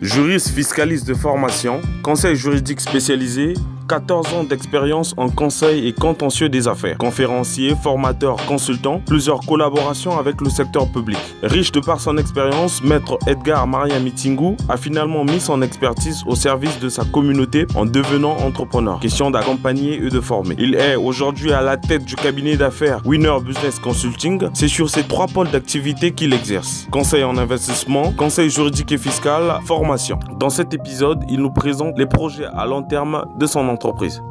Juriste fiscaliste de formation, conseil juridique spécialisé, 14 ans d'expérience en conseil et contentieux des affaires. Conférencier, formateur, consultant, plusieurs collaborations avec le secteur public. Riche de par son expérience, Maître Edgar Maria Mitingou a finalement mis son expertise au service de sa communauté en devenant entrepreneur. Question d'accompagner et de former. Il est aujourd'hui à la tête du cabinet d'affaires Winner Business Consulting. C'est sur ces 3 pôles d'activité qu'il exerce. Conseil en investissement, conseil juridique et fiscal, formation. Dans cet épisode, il nous présente les projets à long terme de son entreprise.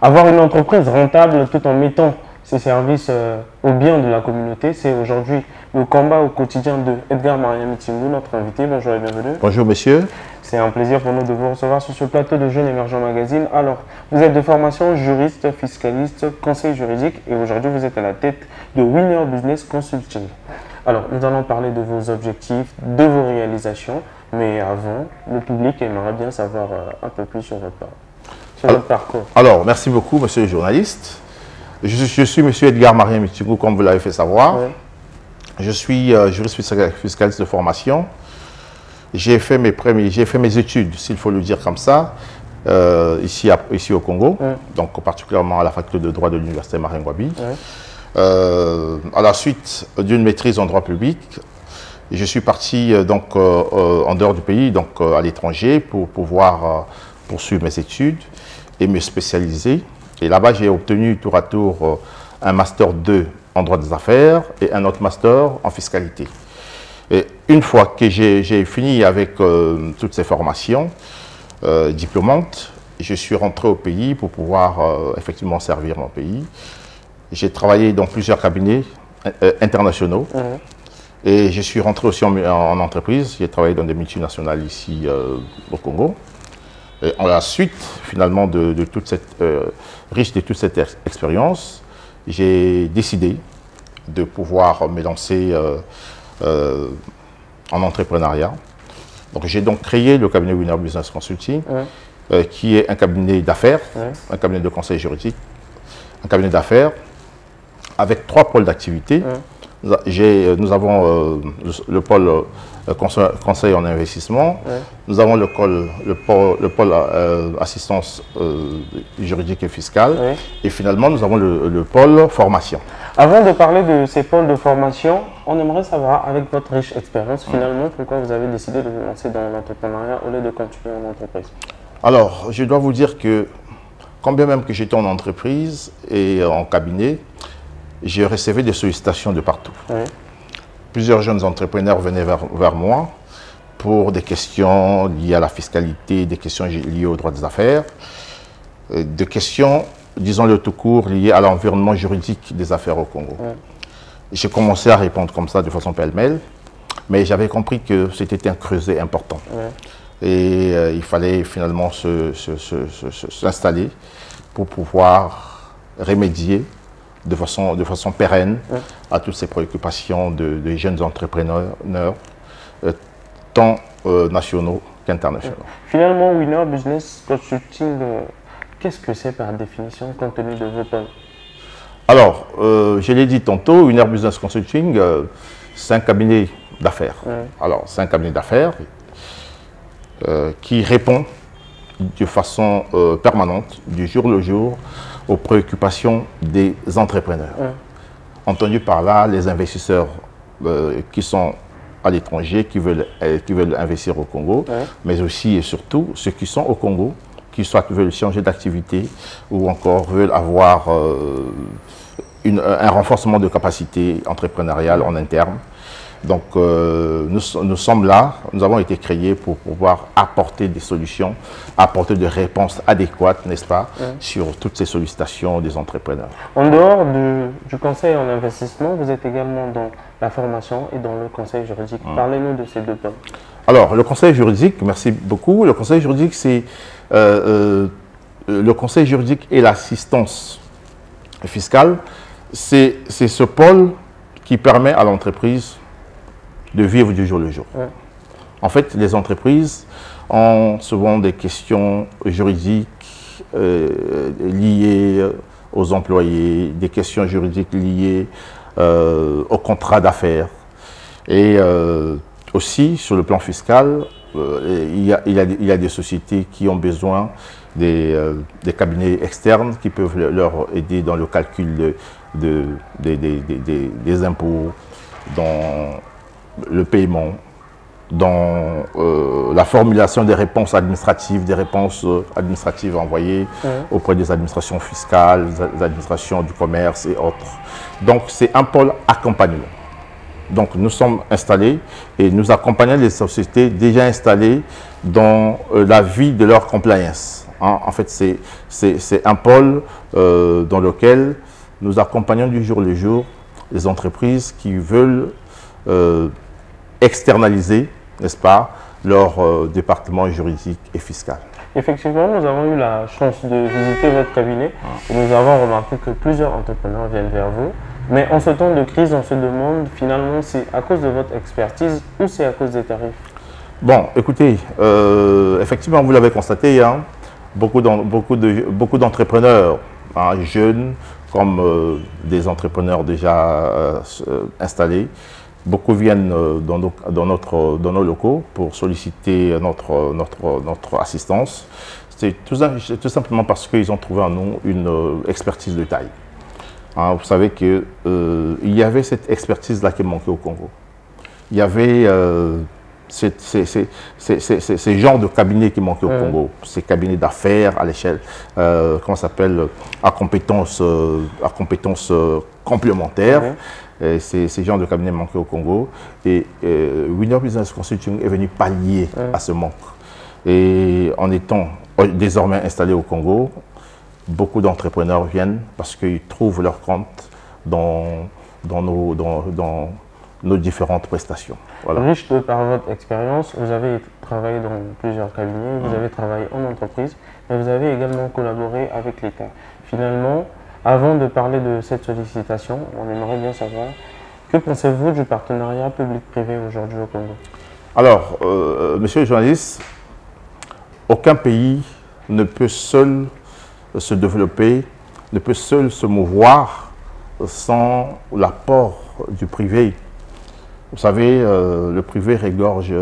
Avoir une entreprise rentable tout en mettant ses services au bien de la communauté, c'est aujourd'hui le combat au quotidien de Edgar Maria Mitingou, notre invité. Bonjour et bienvenue. Bonjour monsieur. C'est un plaisir pour nous de vous recevoir sur ce plateau de Jeunes Émergents Magazine. Alors, vous êtes de formation juriste, fiscaliste, conseil juridique et aujourd'hui vous êtes à la tête de Winner Business Consulting. Alors, nous allons parler de vos objectifs, de vos réalisations, mais avant, le public aimerait bien savoir un peu plus sur votre parcours. Alors, merci beaucoup, monsieur le journaliste. Je suis monsieur Edgar Maria Mitingou, comme vous l'avez fait savoir. Oui. Je suis juriste fiscaliste de formation. J'ai fait mes études, s'il faut le dire comme ça, ici au Congo, donc particulièrement à la faculté de droit de l'université Maringouabi. À la suite d'une maîtrise en droit public, je suis parti en dehors du pays, donc à l'étranger, pour pouvoir poursuivre mes études et me spécialiser. Et là-bas, j'ai obtenu tour à tour un master 2 en droit des affaires et un autre master en fiscalité. Et une fois que j'ai fini avec toutes ces formations diplômantes, je suis rentré au pays pour pouvoir effectivement servir mon pays. J'ai travaillé dans plusieurs cabinets internationaux et je suis rentré aussi en entreprise. J'ai travaillé dans des multinationales ici au Congo. Et à la suite, finalement, riche de toute cette expérience, j'ai décidé de pouvoir me lancer en entrepreneuriat. Donc, j'ai donc créé le cabinet Winner Business Consulting, qui est un cabinet d'affaires, un cabinet de conseil juridique, un cabinet d'affaires avec 3 pôles d'activité. Nous avons le pôle conseil en investissement, nous avons le pôle assistance juridique et fiscale, et finalement nous avons le pôle formation. Avant de parler de ces pôles de formation, on aimerait savoir, avec votre riche expérience, finalement, pourquoi vous avez décidé de vous lancer dans l'entrepreneuriat au lieu de continuer en entreprise? Alors, je dois vous dire que, quand bien même que j'étais en entreprise et en cabinet, j'ai reçu des sollicitations de partout. Plusieurs jeunes entrepreneurs venaient vers moi pour des questions liées à la fiscalité, des questions liées au droit des affaires, des questions, disons-le tout court, liées à l'environnement juridique des affaires au Congo. J'ai commencé à répondre comme ça de façon pêle-mêle, mais j'avais compris que c'était un creuset important. Et il fallait finalement s'installer pour pouvoir remédier de façon pérenne à toutes ces préoccupations de jeunes entrepreneurs, tant nationaux qu'internationaux. Finalement, Winner Business Consulting, qu'est-ce que c'est par définition, compte tenu de vos pôles? Alors, je l'ai dit tantôt, Winner Business Consulting, c'est un cabinet d'affaires. Alors, c'est un cabinet d'affaires qui répond de façon permanente, du jour le jour, aux préoccupations des entrepreneurs. Entendu par là, les investisseurs qui sont à l'étranger, qui veulent investir au Congo, mais aussi et surtout ceux qui sont au Congo, qui soit veulent changer d'activité ou encore veulent avoir un renforcement de capacité entrepreneuriale en interne. Donc nous sommes là, nous avons été créés pour pouvoir apporter des solutions, apporter des réponses adéquates, n'est-ce pas, sur toutes ces sollicitations des entrepreneurs. En dehors du conseil en investissement, vous êtes également dans la formation et dans le conseil juridique. Parlez-nous de ces 2 pôles. Alors, le conseil juridique, merci beaucoup. Le conseil juridique, c'est le conseil juridique et l'assistance fiscale. C'est ce pôle qui permet à l'entreprise de vivre du jour le jour. Ouais. En fait, les entreprises ont souvent des questions juridiques liées aux employés, des questions juridiques liées au contrat d'affaires. Et aussi, sur le plan fiscal, il y a des sociétés qui ont besoin des cabinets externes qui peuvent leur aider dans le calcul des impôts, dans le paiement, dans la formulation des réponses administratives, envoyées auprès des administrations fiscales, des administrations du commerce et autres. Donc, c'est un pôle accompagnement. Donc, nous sommes installés et nous accompagnons les sociétés déjà installées dans la vie de leur compliance. Hein. En fait, c'est un pôle dans lequel nous accompagnons du jour le jour les entreprises qui veulent externaliser, n'est-ce pas, leur département juridique et fiscal. Effectivement, nous avons eu la chance de visiter votre cabinet et nous avons remarqué que plusieurs entrepreneurs viennent vers vous. Mais en ce temps de crise, on se demande finalement si c'est à cause de votre expertise ou c'est à cause des tarifs. Bon, écoutez, effectivement, vous l'avez constaté, hein, beaucoup d'entrepreneurs jeunes comme des entrepreneurs déjà installés, beaucoup viennent dans nos locaux pour solliciter notre assistance. C'est tout simplement parce qu'ils ont trouvé en nous une expertise de taille. Hein, vous savez qu'il y avait cette expertise-là qui manquait au Congo. Il y avait ces genres de cabinets qui manquaient au Congo, ces cabinets d'affaires à l'échelle, comment ça s'appelle, à compétences complémentaires. Ces genres de cabinets manquaient au Congo. Et Winner Business Consulting est venu pallier à ce manque. Et en étant désormais installé au Congo, beaucoup d'entrepreneurs viennent parce qu'ils trouvent leur compte dans nos différentes prestations. Voilà. Riche par votre expérience, vous avez travaillé dans plusieurs cabinets, vous avez travaillé en entreprise, mais vous avez également collaboré avec l'État. Finalement, avant de parler de cette sollicitation, on aimerait bien savoir, que pensez-vous du partenariat public-privé aujourd'hui au Congo? Alors, monsieur le journaliste, aucun pays ne peut seul se développer, ne peut seul se mouvoir sans l'apport du privé. Vous savez, le privé regorge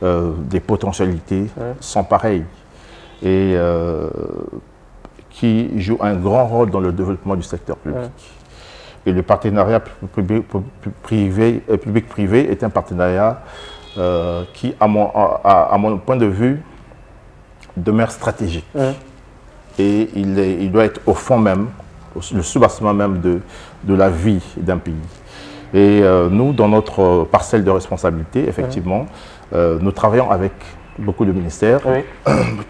des potentialités sans pareil et qui joue un grand rôle dans le développement du secteur public. Et le partenariat public-privé est un partenariat qui, à mon point de vue, demeure stratégique. Et il doit être au fond même, le soubassement même de la vie d'un pays. Et nous, dans notre parcelle de responsabilité, effectivement, nous travaillons avec beaucoup de ministères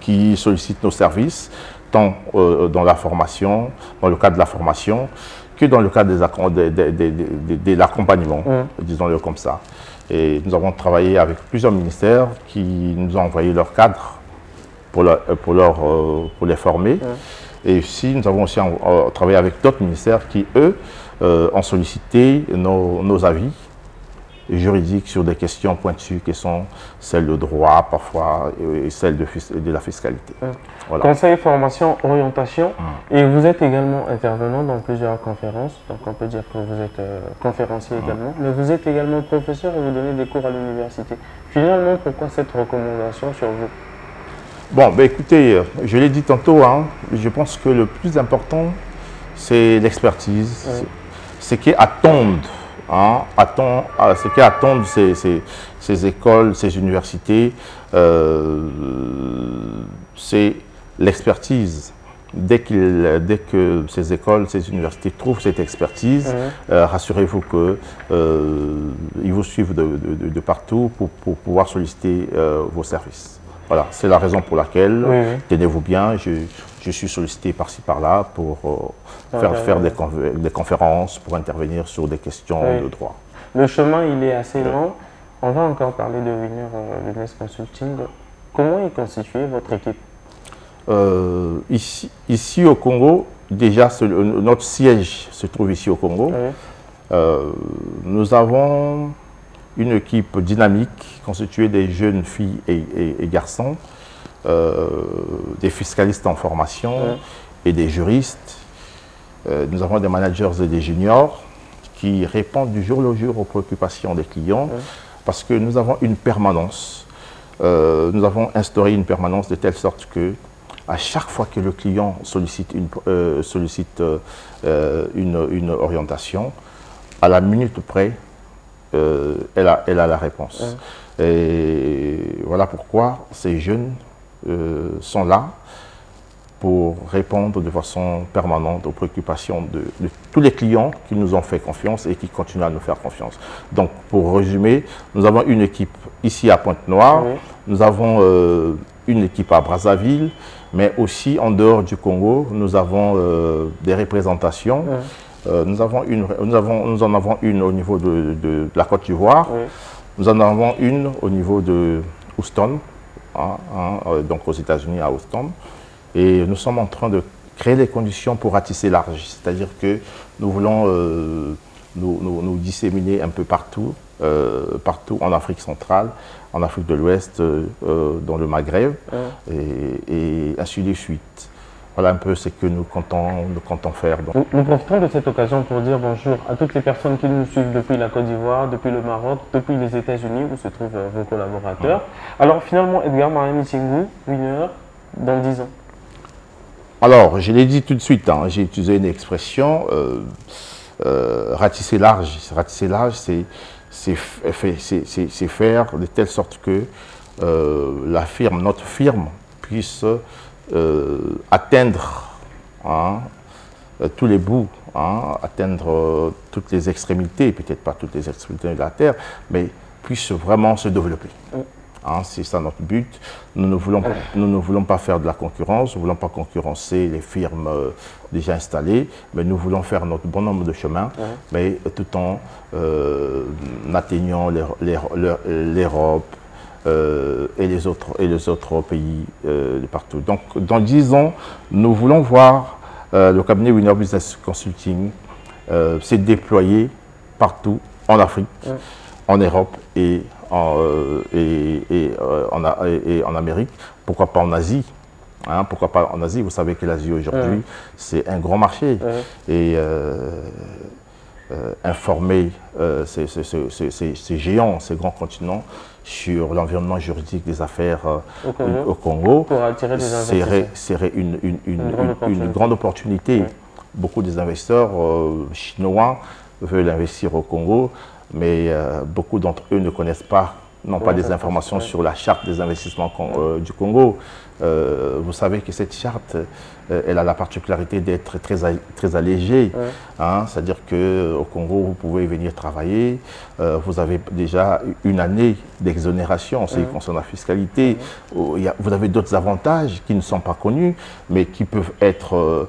qui sollicitent nos services, tant dans la formation, dans le cadre de la formation, que dans le cadre de l'accompagnement, disons-le comme ça. Et nous avons travaillé avec plusieurs ministères qui nous ont envoyé leurs cadres pour les former. Et aussi, nous avons aussi travaillé avec d'autres ministères qui, eux, ont sollicité nos avis juridiques sur des questions pointues qui sont celles de droit, parfois, et celles de la fiscalité. Voilà. Conseil, formation, orientation. Et vous êtes également intervenant dans plusieurs conférences. Donc, on peut dire que vous êtes conférencier également. Mais vous êtes également professeur et vous donnez des cours à l'université. Finalement, pourquoi cette recommandation sur vous? Bon, ben écoutez, je l'ai dit tantôt, hein, je pense que le plus important, c'est l'expertise. Ce qui attendent, ce qui attendent ces écoles, ces universités, c'est l'expertise. Dès que ces écoles, ces universités trouvent cette expertise, rassurez-vous qu'ils vous suivent de partout pour pouvoir solliciter vos services. Voilà, c'est la raison pour laquelle, tenez-vous bien, je suis sollicité par-ci par-là pour faire des conférences, pour intervenir sur des questions de droit. Le chemin, il est assez lent. On va encore parler de Winner Business Consulting. Comment est constituée votre équipe? Ici au Congo, déjà notre siège se trouve ici au Congo. Oui. Nous avons une équipe dynamique constituée des jeunes filles et garçons, des fiscalistes en formation, oui, et des juristes. Nous avons des managers et des juniors qui répondent du jour au jour aux préoccupations des clients, oui, parce que nous avons une permanence. Nous avons instauré une permanence de telle sorte que à chaque fois que le client sollicite une orientation, à la minute près, elle a la réponse. Oui. Et voilà pourquoi ces jeunes sont là pour répondre de façon permanente aux préoccupations de tous les clients qui nous ont fait confiance et qui continuent à nous faire confiance. Donc, pour résumer, nous avons une équipe ici à Pointe-Noire, oui, nous avons une équipe à Brazzaville, mais aussi en dehors du Congo, nous avons des représentations. Oui. Nous en avons une au niveau de la Côte d'Ivoire, oui, nous en avons une au niveau de Houston, donc aux États-Unis à Houston. Et nous sommes en train de créer les conditions pour ratisser large, c'est-à-dire que nous voulons nous disséminer un peu partout, partout en Afrique centrale, en Afrique de l'Ouest, dans le Maghreb, et ainsi de suite. Voilà un peu ce que nous comptons faire. Donc. Nous profitons de cette occasion pour dire bonjour à toutes les personnes qui nous suivent depuis la Côte d'Ivoire, depuis le Maroc, depuis les États-Unis où se trouvent vos collaborateurs. Alors finalement, Edgar Mariam-Mitingou, Winner, dans 10 ans. Alors, je l'ai dit tout de suite, hein, j'ai utilisé une expression, ratisser large. Ratisser large, c'est faire de telle sorte que notre firme puisse atteindre tous les bouts, atteindre toutes les extrémités, peut-être pas toutes les extrémités de la Terre, mais puisse vraiment se développer. C'est ça notre but. Nous ne voulons pas faire de la concurrence, nous ne voulons pas concurrencer les firmes déjà installées, mais nous voulons faire notre bon nombre de chemins, mais tout en atteignant l'Europe et les autres pays de partout. Donc, dans 10 ans, nous voulons voir le cabinet Winner Business Consulting se déployer partout en Afrique, en Europe et en Amérique, pourquoi pas en Asie, pourquoi pas en Asie. Vous savez que l'Asie aujourd'hui, c'est un grand marché. Et informer ces géants, ces grands continents sur l'environnement juridique des affaires au Congo, serait une grande opportunité. Beaucoup des investisseurs chinois veulent investir au Congo, mais beaucoup d'entre eux ne connaissent pas, n'ont pas des informations sur la charte des investissements du Congo. Vous savez que cette charte, elle a la particularité d'être très allégée. C'est-à-dire qu'au Congo, vous pouvez venir travailler, vous avez déjà une année d'exonération en ce qui concerne la fiscalité. Vous avez d'autres avantages qui ne sont pas connus, mais qui peuvent être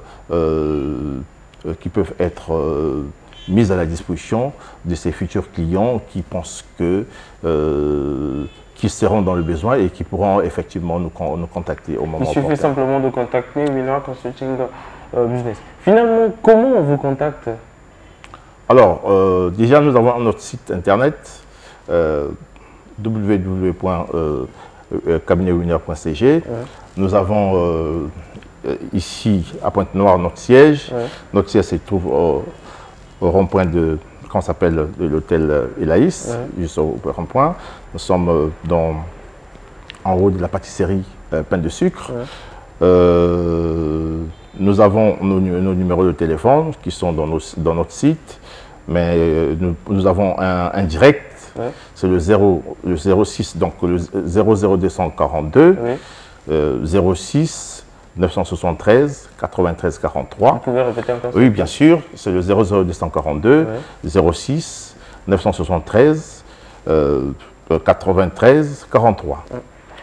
mise à la disposition de ces futurs clients qui pensent qu'ils seront dans le besoin et qui pourront effectivement nous contacter au moment opportun. Il suffit simplement de contacter Winner Consulting Business. Finalement, comment on vous contacte? Alors, déjà nous avons notre site internet www.cabinetwinner.cg. Nous avons ici à Pointe-Noire notre siège. Notre siège se trouve au rond-point de l'hôtel Elaïs, juste au rond-point. Nous sommes en haut de la pâtisserie Pain de Sucre. Nous avons nos numéros de téléphone qui sont dans notre site, mais nous avons un direct, c'est le 06, donc le 00242 06 973 93 43. Vous pouvez répéter encore? Oui, bien sûr, c'est le 00242 06 973 93 43.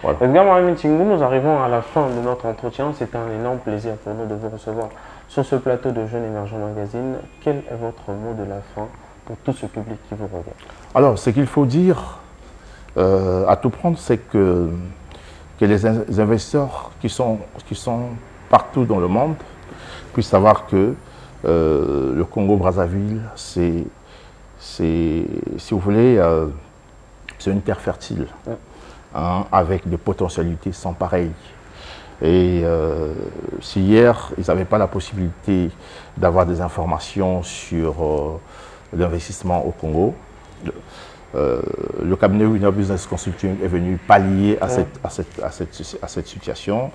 Voilà. Edgar Mariam-Mitingou, nous arrivons à la fin de notre entretien. C'est un énorme plaisir pour nous de vous recevoir sur ce plateau de Jeunes Émergents Magazine. Quel est votre mot de la fin pour tout ce public qui vous regarde? Alors, ce qu'il faut dire, à tout prendre, c'est que les investisseurs qui sont partout dans le monde puissent savoir que le Congo-Brazzaville, si vous voulez, c'est une terre fertile, hein, avec des potentialités sans pareil. Et si hier, ils n'avaient pas la possibilité d'avoir des informations sur l'investissement au Congo, le cabinet Winner Business Consulting est venu pallier à cette situation.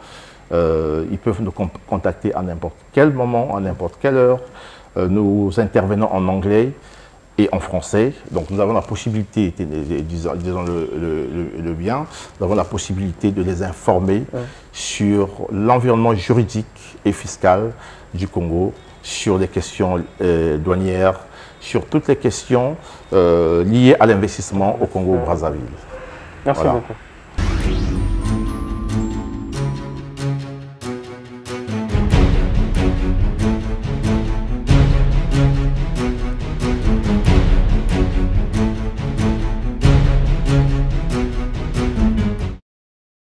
Ils peuvent nous contacter à n'importe quel moment, à n'importe quelle heure. Nous intervenons en anglais et en français. Donc nous avons la possibilité, disons le bien, nous avons la possibilité de les informer sur l'environnement juridique et fiscal du Congo, sur les questions douanières, sur toutes les questions liées à l'investissement au Congo-Brazzaville. Merci beaucoup.